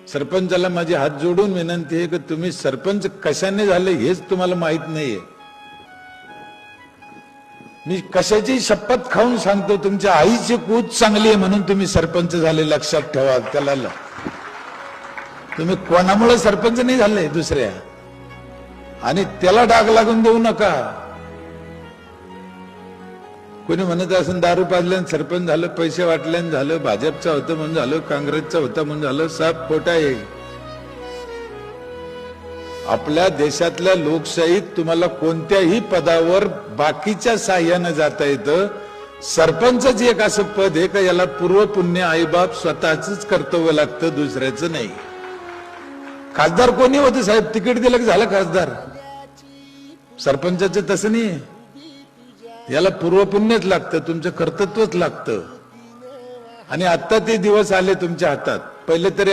सरपंचाला माझी हात जोडून विनंती आहे की तुम्ही सरपंच कशाने झाले हेच तुम्हाला माहित नाहीये. मी कशाची शपथ खाऊन सांगतो, तुमच्या आईची कूच चांगली आहे म्हणून तुम्ही सरपंच झाले, लक्षात ठेवा. त्याला तुम्ही कोणामुळे सरपंच नाही झाले दुसऱ्या, आणि त्याला डाग लागून देऊ नका. कोणी म्हणत असं दारू पाजल्यानं सरपंच झालं, पैसे वाटल्यानं झालं, भाजपचा होतं म्हणून झालं, काँग्रेसचा होता म्हणून झालं, सब खोटा आहे. आपल्या देशातल्या लोकशाहीत तुम्हाला कोणत्याही पदावर बाकीच्या साह्यानं जाता येतं. सरपंचच एक असं पद आहे का याला पूर्व पुण्य आईबाप स्वतःच कर्तव्य लागतं, दुसऱ्याचं नाही. खासदार कोणी होते साहेब, तिकीट दिलं की झालं खासदार. सरपंचाचं तसं नाही, याला पूर्व पुण्यच लागतं, तुमचं कर्तृत्वच लागतं. आणि आता ते दिवस आले तुमच्या हातात. पहिले तरी